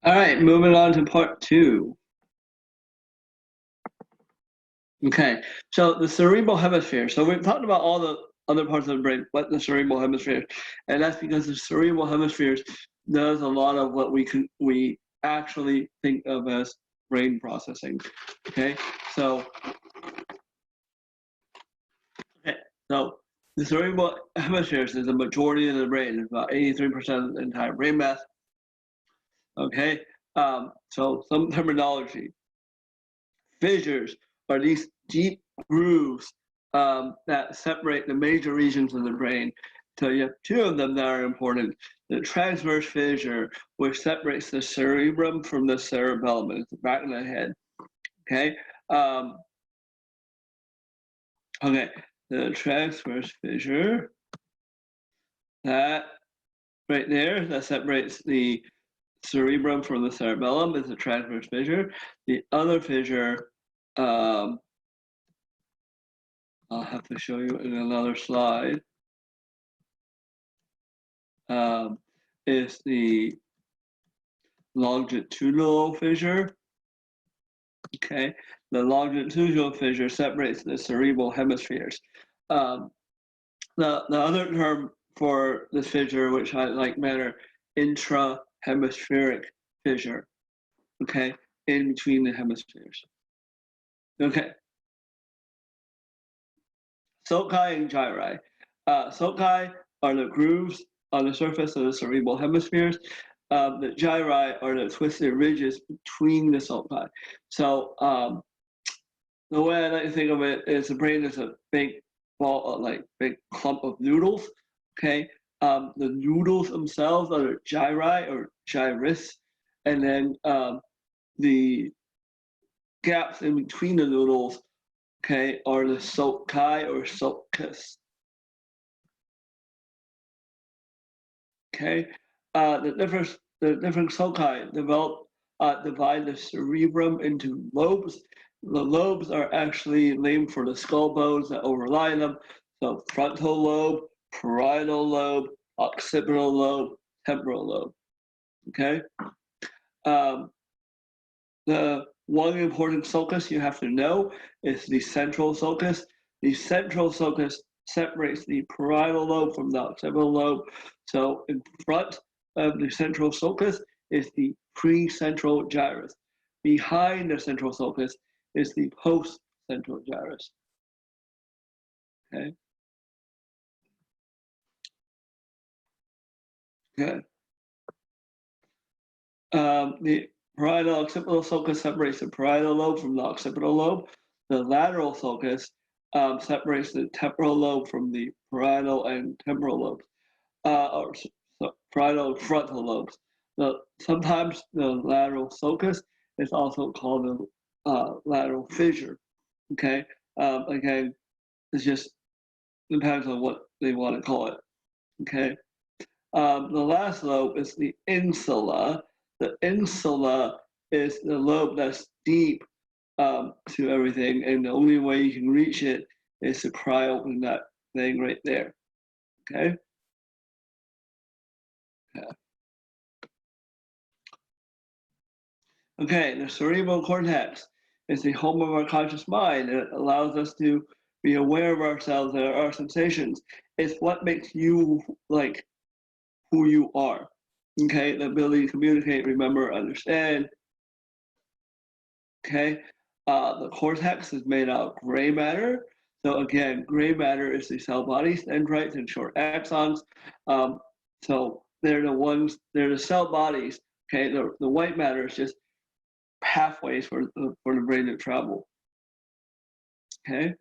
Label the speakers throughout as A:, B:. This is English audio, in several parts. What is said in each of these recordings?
A: All right, moving on to part two. Okay, so the cerebral hemisphere. So we've talked about all the other parts of the brain, but the cerebral hemisphere, and that's because the cerebral hemispheres does a lot of what we actually think of as brain processing. Okay, so okay, so the cerebral hemispheres is the majority of the brain. It's about 83% of the entire brain mass. Okay, so some terminology. Fissures are these deep grooves that separate the major regions of the brain. So you have two of them that are important. The transverse fissure, which separates the cerebrum from the cerebellum, it's the back of the head. Okay. Um, okay. The transverse fissure, that right there, that separates the cerebrum from the cerebellum is the transverse fissure. The other fissure, um, I'll have to show you in another slide. Um, is the longitudinal fissure. Okay, the longitudinal fissure separates the cerebral hemispheres. Um, the other term for this fissure, which I like better, intrahemispheric fissure. Okay, in between the hemispheres. Okay, sulci and gyri. Sulci are the grooves on the surface of the cerebral hemispheres. The gyri are the twisted ridges between the sulci. So the way I like to think of it is the brain is a big ball, like big clump of noodles. Okay, the noodles themselves are the gyri or gyrus, and then the gaps in between the noodles, okay, are the sulci or sulcus. Okay, the different sulci divide the cerebrum into lobes. The lobes are actually named for the skull bones that overlie them. So frontal lobe, parietal lobe, occipital lobe, temporal lobe. Okay. Um, the one important sulcus you have to know is the central sulcus. The central sulcus separates the parietal lobe from the occipital lobe. So in front of the central sulcus is the precentral gyrus. Behind the central sulcus is the postcentral gyrus. Okay. Good. The parietal occipital sulcus separates the parietal lobe from the occipital lobe. The lateral sulcus separates the temporal lobe from the parietal and temporal lobes, or parietal and frontal lobes. Sometimes the lateral sulcus is also called the lateral fissure. Okay, again, it just depends on what they want to call it. Okay, the last lobe is the insula. The insula is the lobe that's deep to everything, and the only way you can reach it is to pry open that thing right there. Okay. Yeah. Okay. The cerebral cortex is the home of our conscious mind. It allows us to be aware of ourselves and our sensations. It's what makes you like who you are. Okay. The ability to communicate, remember, understand. Okay. The cortex is made out of gray matter. So again, gray matter is the cell bodies, dendrites, and short axons. So they're the cell bodies. Okay, the white matter is just pathways for the brain to travel. Okay,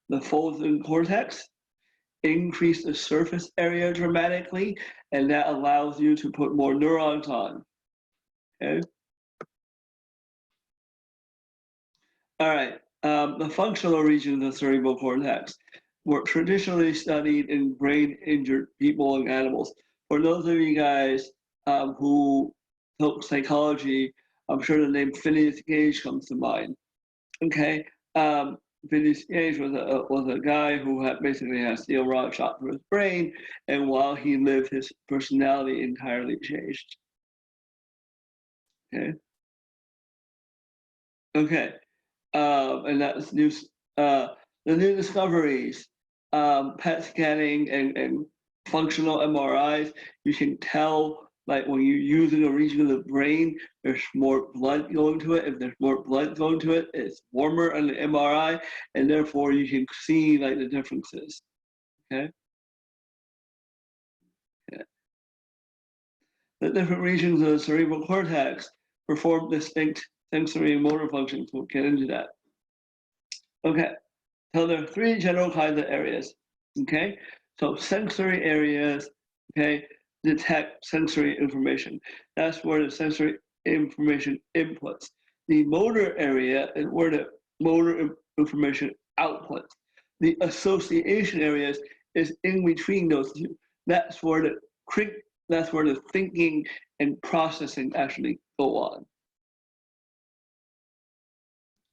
A: the folds in cortex increase the surface area dramatically, and that allows you to put more neurons on. Okay. All right. The functional regions of the cerebral cortex were traditionally studied in brain injured people and animals. For those of you guys who took psychology, I'm sure the name Phineas Gage comes to mind. Okay. Phineas Gage was a guy who had basically had a steel rod shot through his brain, and while he lived, his personality entirely changed. Okay. Okay. And that's new. The new discoveries, PET scanning and functional MRIs. You can tell, like when you're using a region of the brain, there's more blood going to it. If there's more blood going to it, it's warmer on the MRI, and therefore you can see like the differences. Okay. Yeah. The different regions of the cerebral cortex perform distinct sensory and motor functions. We'll get into that. Okay. So there are three general kinds of areas, okay? So sensory areas, okay, detect sensory information. That's where the sensory information inputs. The motor area is where the motor information outputs. The association areas is in between those two. That's where the thinking and processing actually go on.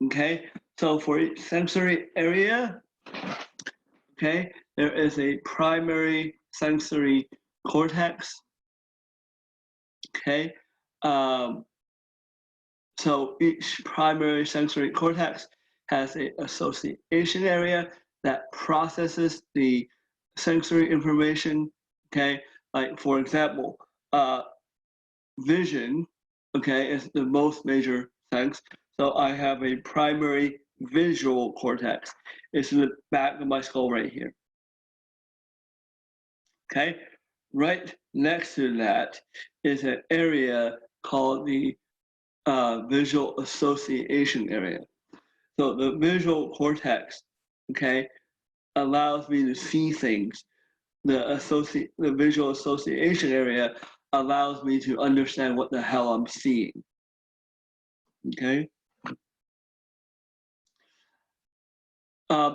A: Okay, so for each sensory area, okay, there is a primary sensory cortex. Okay, so each primary sensory cortex has an association area that processes the sensory information. Okay, like for example, vision, okay, is the most major sense. So I have a primary visual cortex. It's in the back of my skull right here. Okay, right next to that is an area called the visual association area. So the visual cortex, okay, allows me to see things. The visual association area allows me to understand what the hell I'm seeing. Okay.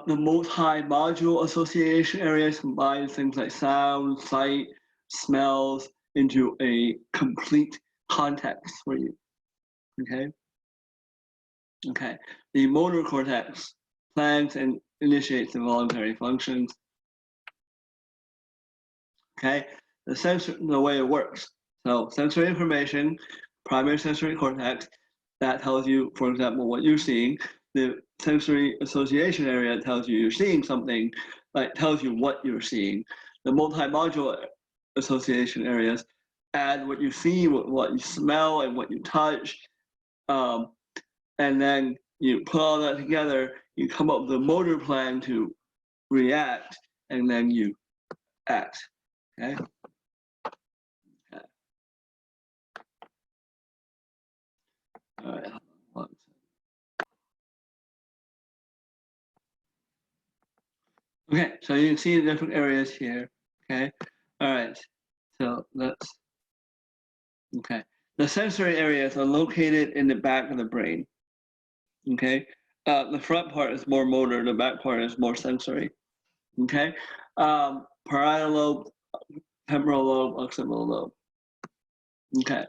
A: The multi-module association areas combine things like sound, sight, smells into a complete context for you. Okay. Okay. The motor cortex plans and initiates the voluntary functions. Okay. The way it works. So sensory information, primary sensory cortex, that tells you, for example, what you're seeing. The sensory association area tells you you're seeing something, like tells you what you're seeing. The multi-module association areas add what you see, what you smell, and what you touch. And then you put all that together, you come up with a motor plan to react, and then you act. Okay. All right. Okay, so you can see the different areas here. Okay. All right. So let's. Okay. The sensory areas are located in the back of the brain. Okay. The front part is more motor. The back part is more sensory. Okay. Parietal lobe, temporal lobe, occipital lobe. Okay.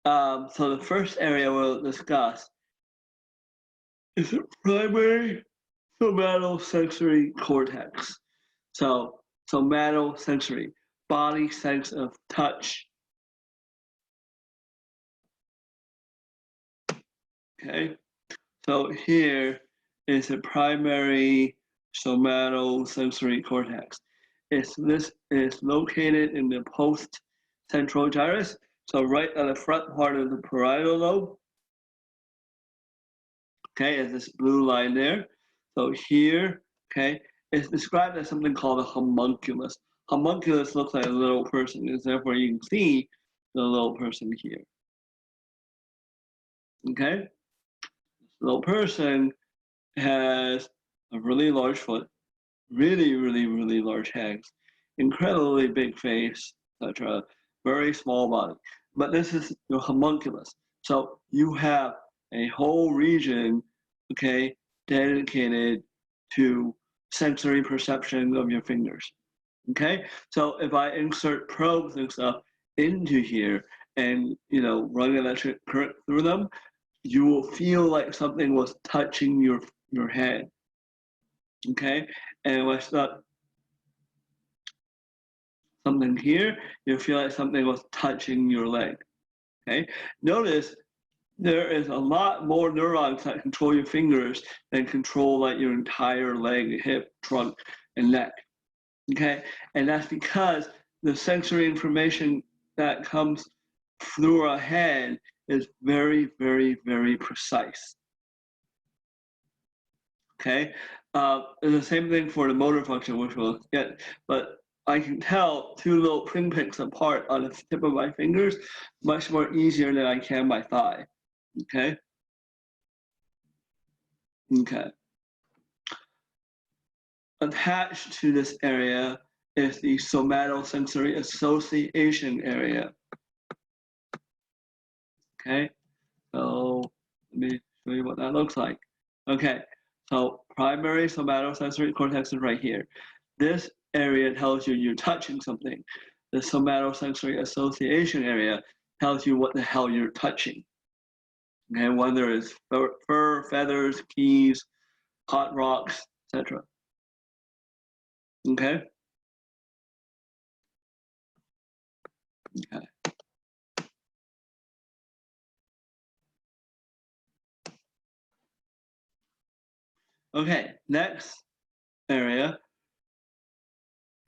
A: So the first area we'll discuss is the primary somatosensory cortex. So somatosensory, body sense of touch. Okay. So here is the primary somatosensory cortex. This is located in the post-central gyrus. So right at the front part of the parietal lobe. Okay, is this blue line there. So here, okay, it's described as something called a homunculus. Homunculus looks like a little person, and therefore you can see the little person here. Okay, this little person has a really large foot, really large hands, incredibly big face, etc. Very small body. But this is your homunculus. So you have a whole region, okay, dedicated to sensory perception of your fingers. Okay, so if I insert probes and stuff into here and run electric current through them, you will feel like something was touching your head. Okay, and when I start something here, you feel like something was touching your leg. Okay, notice there is a lot more neurons that control your fingers than control like your entire leg, hip, trunk, and neck. Okay, and that's because the sensory information that comes through our head is very, very, very precise. Okay, it's the same thing for the motor function, which we'll get, but I can tell two little pinpricks apart on the tip of my fingers much more easier than I can my thigh. Okay. Okay. Attached to this area is the somatosensory association area. Okay. So let me show you what that looks like. Okay. So primary somatosensory cortex is right here. This area tells you you're touching something. The somatosensory association area tells you what the hell you're touching. Okay, whether it's fur, feathers, keys, hot rocks, etc. Okay? Okay. Okay, next area,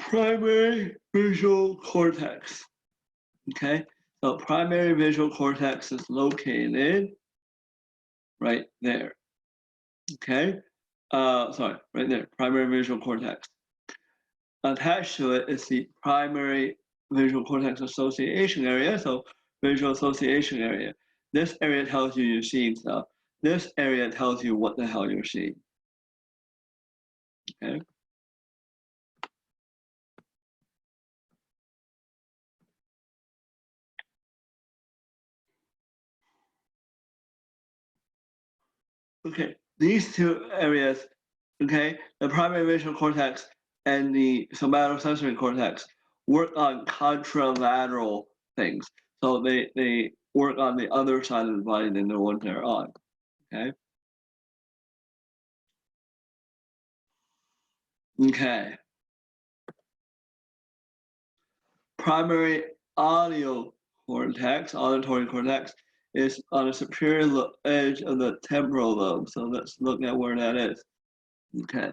A: primary visual cortex. Okay, so primary visual cortex is located right there. Okay, sorry, right there, primary visual cortex. Attached to it is the primary visual cortex association area, so visual association area. This area tells you you're seeing stuff. This area tells you what the hell you're seeing. Okay. Okay, these two areas, okay, the primary visual cortex and the somatosensory cortex work on contralateral things. So they work on the other side of the body than the one they're on. Okay. Okay. Primary audio cortex, auditory cortex, is on the superior edge of the temporal lobe. So let's look at where that is. Okay.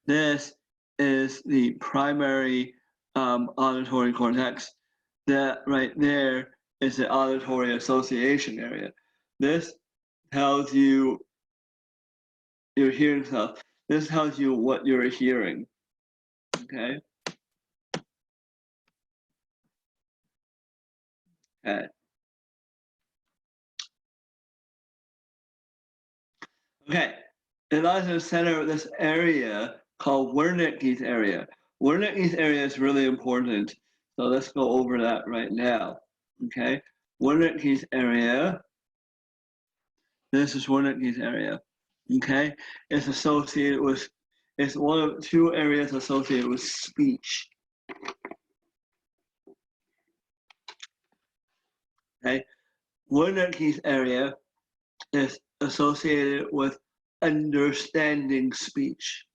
A: This is the primary auditory cortex. That right there is the auditory association area. This tells you your hearing stuff. This tells you what you're hearing. Okay. Okay. Okay. It lies in the center of this area called Wernicke's area. Wernicke's area is really important. So let's go over that right now. Okay. Wernicke's area. This is Wernicke's area. Okay. It's associated with, it's one of two areas associated with speech. Okay. Wernicke's area is associated with understanding speech.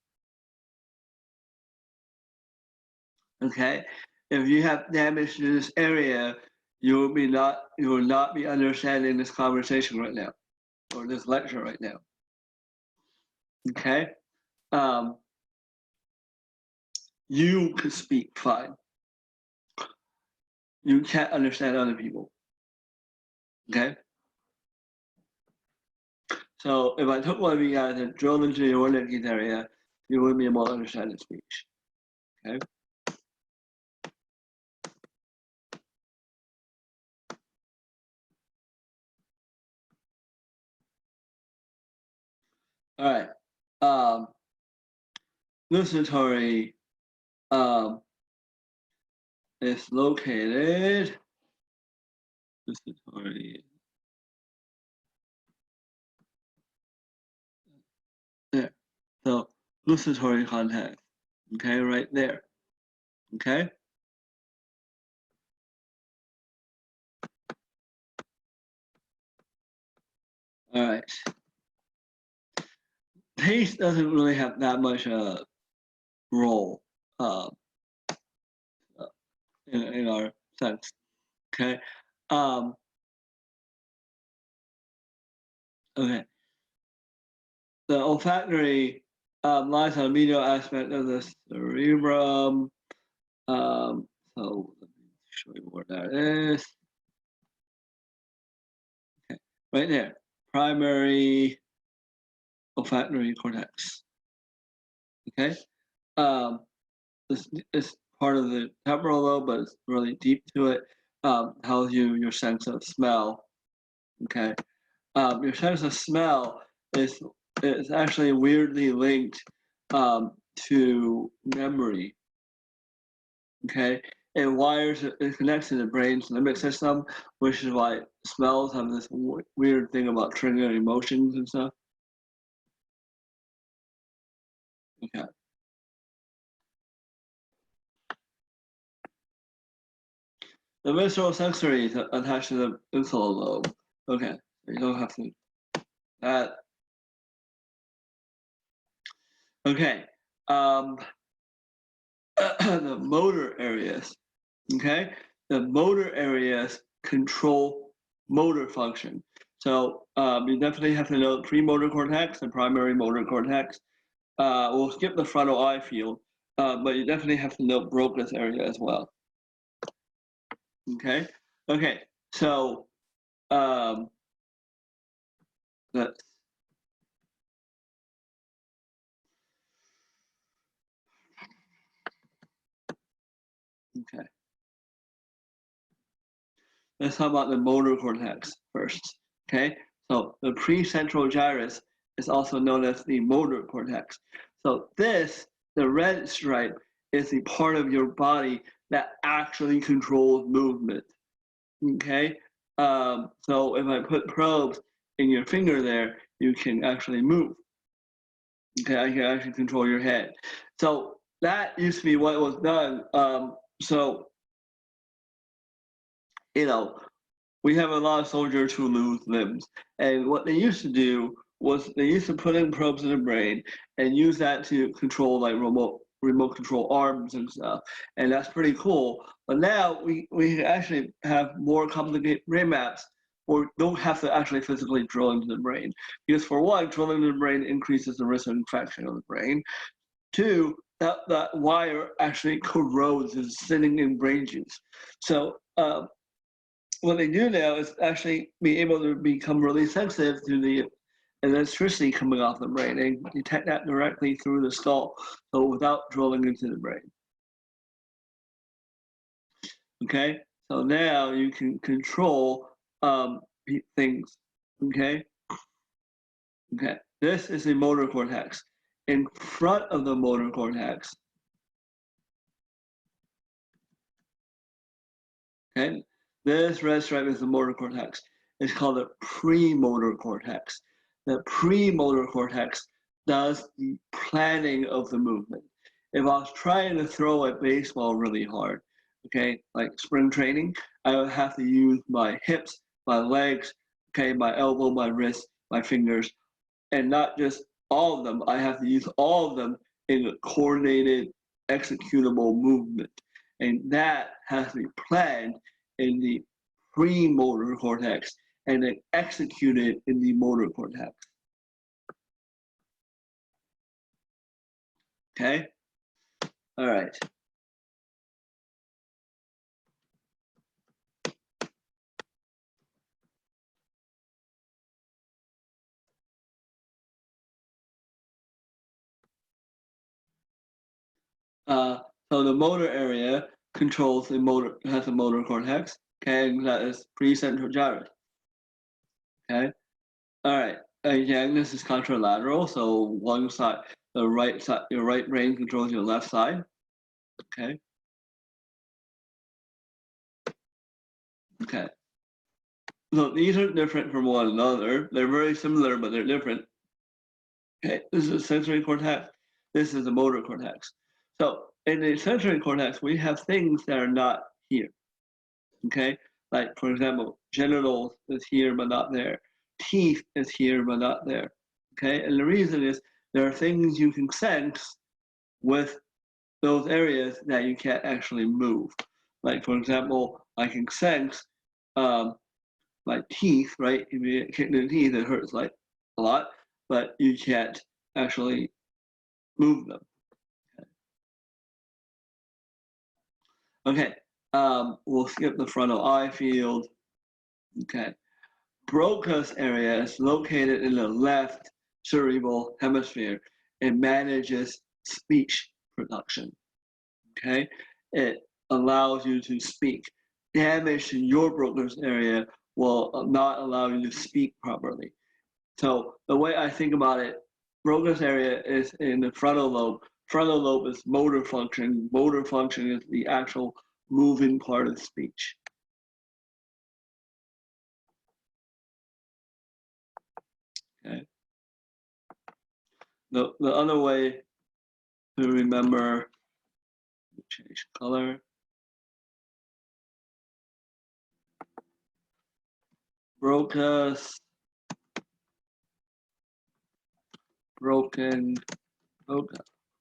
A: Okay, if you have damage to this area, you will not be understanding this conversation right now, or this lecture right now. Okay, you can speak fine. You can't understand other people. Okay. So if I took one of you guys and drilled into your Wernicke's area, you wouldn't be able to understand the speech. Okay. All right. Gustatory is located. Gustatory. There. So gustatory contact. Okay, right there. Okay. All right. Taste doesn't really have that much role in our sense. Okay. Um, okay. The olfactory lies on the medial aspect of the cerebrum. So let me show you where that is. Okay, right there. Primary olfactory cortex. Okay. This is part of the temporal lobe, but it's really deep to it. Tells you your sense of smell. Okay. Your sense of smell is actually weirdly linked to memory. Okay, it connects to the brain's limbic system, which is why smells have this weird thing about triggering emotions and stuff. Okay. The visceral sensory is attached to the insular lobe. Okay, you don't have to that. Okay. The motor areas. Okay, the motor areas control motor function. So you definitely have to know the premotor cortex and primary motor cortex. We'll skip the frontal eye field, but you definitely have to know Broca's area as well. Okay, okay. So let's. Okay. Let's talk about the motor cortex first. Okay, so the precentral gyrus is also known as the motor cortex. So the red stripe, is the part of your body that actually controls movement. Okay, so if I put probes in your finger there, you can actually move. Okay, I can actually control your head. So that used to be what was done. So you know, we have a lot of soldiers who lose limbs. And what they used to do was they used to put in probes in the brain and use that to control like remote control arms and stuff. And that's pretty cool. But now we actually have more complicated brain maps or don't have to actually physically drill into the brain. Because for one, drilling into the brain increases the risk of infection of the brain. Two, that wire actually corrodes, is sitting in brain juice. So what they do now is actually be able to become really sensitive to the electricity coming off the brain and detect that directly through the skull, so without drilling into the brain. Okay, so now you can control things. Okay, okay. This is the motor cortex. In front of the motor cortex, okay, this red stripe is the motor cortex. It's called the premotor cortex. The premotor cortex does the planning of the movement. If I was trying to throw a baseball really hard, okay, like spring training, I would have to use my hips, my legs, okay, my elbow, my wrist, my fingers, and not just all of them. I have to use all of them in a coordinated, executable movement. And that has to be planned in the premotor cortex and then executed in the motor cortex. Okay? All right. So the motor area controls the motor, has a motor cortex, okay, and that is precentral gyrus. Okay? All right. Again, this is contralateral, so one side, your right brain controls your left side. Okay. Okay. So these are different from one another. They're very similar, but they're different. Okay. This is the sensory cortex. This is the motor cortex. So in the sensory cortex, we have things that are not here. Okay. Like for example, genitals is here but not there. Teeth is here but not there. Okay. And the reason is there are things you can sense with those areas that you can't actually move. Like for example, I can sense my teeth, right? If you get kicked in the teeth, it hurts like a lot, but you can't actually move them. Okay, we'll skip the frontal eye field. Okay, Broca's area is located in the left cerebral hemisphere. It manages speech production. Okay, it allows you to speak. Damage to your Broca's area will not allow you to speak properly. So the way I think about it, Broca's area is in the frontal lobe. Frontal lobe is motor function. Motor function is the actual moving part of speech. Okay. The other way to remember, change color. Broca's broken Broca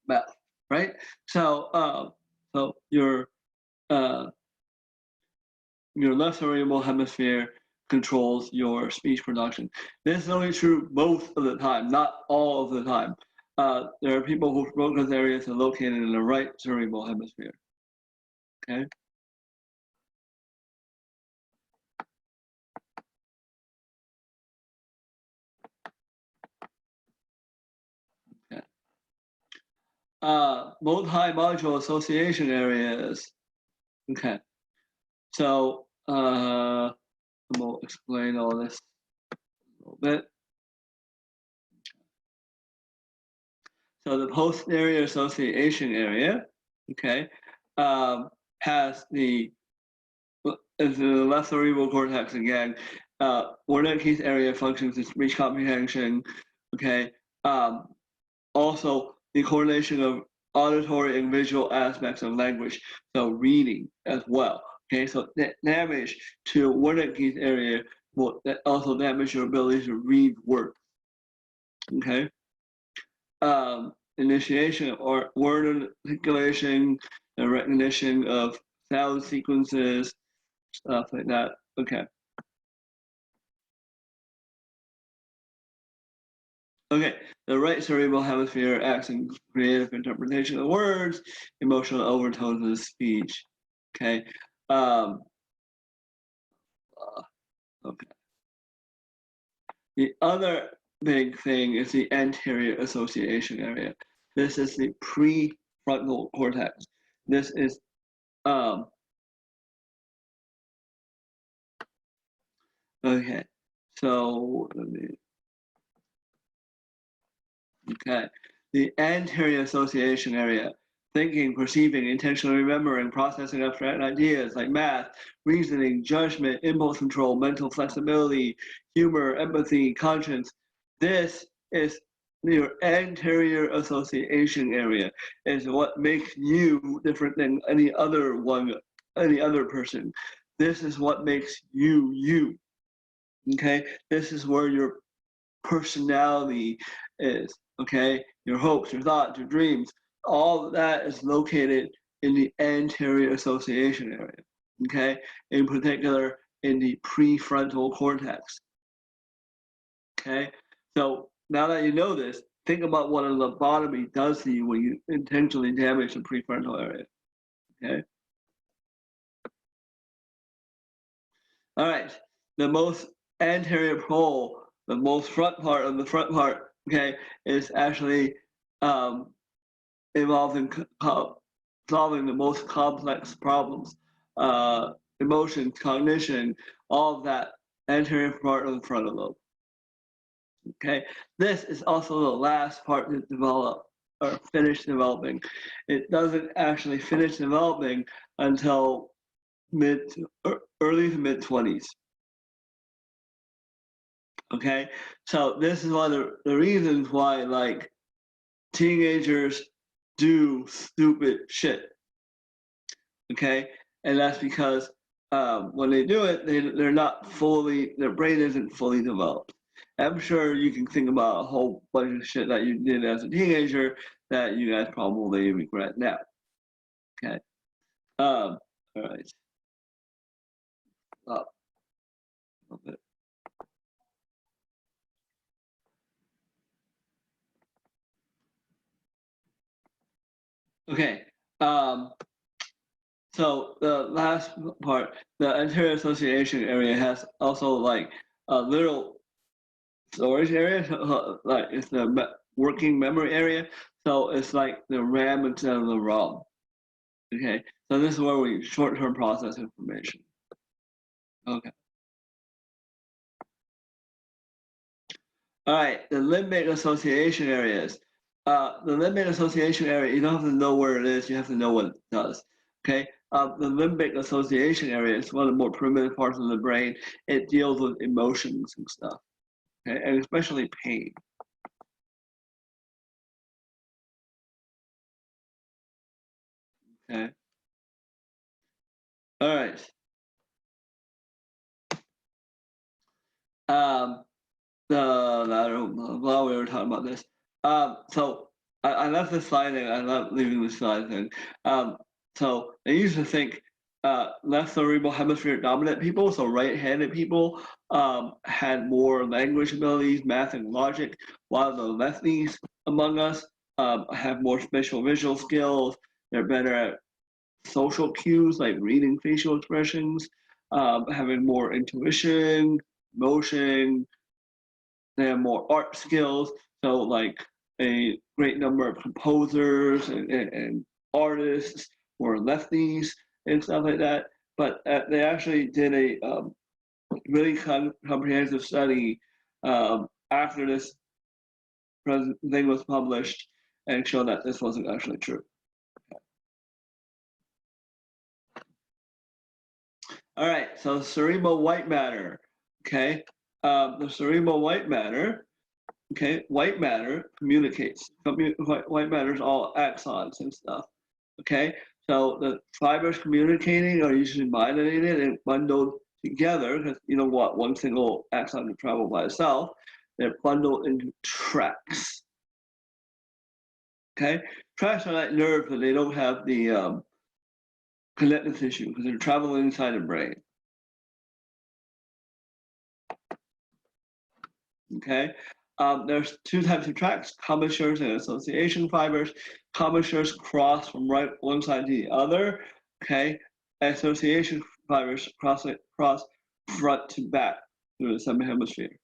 A: mouth, right? So so your left cerebral hemisphere controls your speech production. This is only true most of the time, not all of the time. There are people whose Broca's areas are located in the right cerebral hemisphere. Okay. Okay. Multi-module association areas. Okay. So we'll explain all this a little bit. So the posterior association area, okay, has is the left cerebral cortex again. Wernicke's area functions as speech comprehension, okay. Also, the coordination of auditory and visual aspects of language, so reading as well. Okay, so damage to Wernicke's area will also damage your ability to read words. Okay. Initiation or word articulation, the recognition of sound sequences, stuff like that. Okay. Okay, the right cerebral hemisphere acts in creative interpretation of words, emotional overtones of speech. Okay. Okay. The other big thing is the anterior association area. This is the prefrontal cortex. This is okay. So let me. Okay. The anterior association area, thinking, perceiving, intentionally remembering, processing abstract ideas like math, reasoning, judgment, impulse control, mental flexibility, humor, empathy, conscience. This is your anterior association area, is what makes you different than any other person. This is what makes you you. Okay, this is where your personality is. Okay, your hopes, your thoughts, your dreams, all of that is located in the anterior association area. Okay, in particular in the prefrontal cortex. Okay, so now that you know this, think about what a lobotomy does to you when you intentionally damage the prefrontal area. Okay. All right, the most anterior pole, the most front part of the front part, okay, is actually involved in solving the most complex problems, emotions, cognition, all of that anterior part of the frontal lobe. Okay, this is also the last part to develop or finish developing. It doesn't actually finish developing until early to mid 20s. Okay, so this is one of the reasons why like teenagers do stupid shit. Okay, and that's because when they do it, they're not fully, their brain isn't fully developed. I'm sure you can think about a whole bunch of shit that you did as a teenager that you guys probably regret now. Okay. All right. Up a little bit. Okay. So the last part, the anterior association area has also like a little storage area, like it's the working memory area. So it's like the RAM instead of the ROM. Okay. So this is where we short-term process information. Okay. All right. The limbic association areas. The limbic association area, you don't have to know where it is. You have to know what it does. Okay. The limbic association area is one of the more primitive parts of the brain. It deals with emotions and stuff, okay, and especially pain. Okay. All right. Um, while we were talking about this, so I left this slide and I love leaving this slide thing. So I used to think left cerebral hemisphere dominant people, so right-handed people, had more language abilities, math and logic, while the lefties among us have more spatial visual skills. They're better at social cues like reading facial expressions, having more intuition, motion. They have more art skills. So like a great number of composers and artists were lefties and stuff like that. But they actually did a really comprehensive study after this thing was published and showed that this wasn't actually true. All right, so cerebral white matter, okay? The cerebral white matter, okay, white matter communicates. White matter is all axons and stuff, okay? So the fibers communicating are usually myelinated and bundled together because you know what, one single axon can travel by itself. They're bundled into tracks, okay? Tracks are like nerves, but they don't have the connective tissue because they're traveling inside the brain. Okay, there's two types of tracks: commissures and association fibers. Commissures cross from one side to the other. Okay, association fibers cross front to back through the semihemisphere.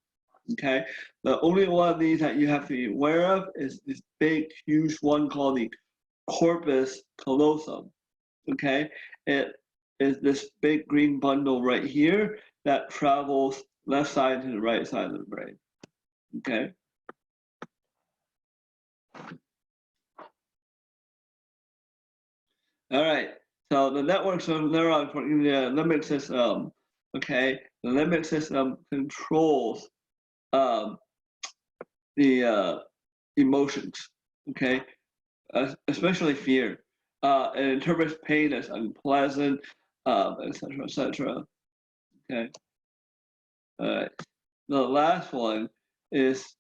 A: Okay, the only one of these that you have to be aware of is this big, huge one called the corpus callosum. Okay, it is this big green bundle right here that travels left side to the right side of the brain. Okay. All right. So the networks of neurons in the limbic system. Okay. The limbic system controls the emotions. Okay. Especially fear. It interprets pain as unpleasant, etc., etc. Okay. All right. The last one is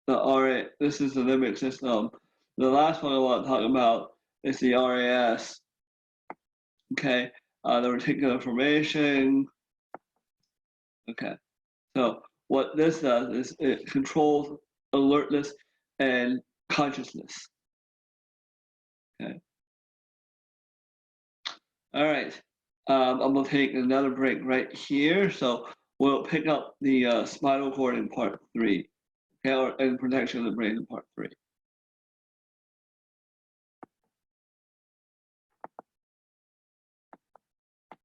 A: the RA. This is the limbic system. The last one I want to talk about is the RAS. Okay, the reticular formation. Okay, so what this does is it controls alertness and consciousness. Okay. All right. I'm gonna take another break right here. So we'll pick up the spinal cord in part 3, okay, and protection of the brain in part 3.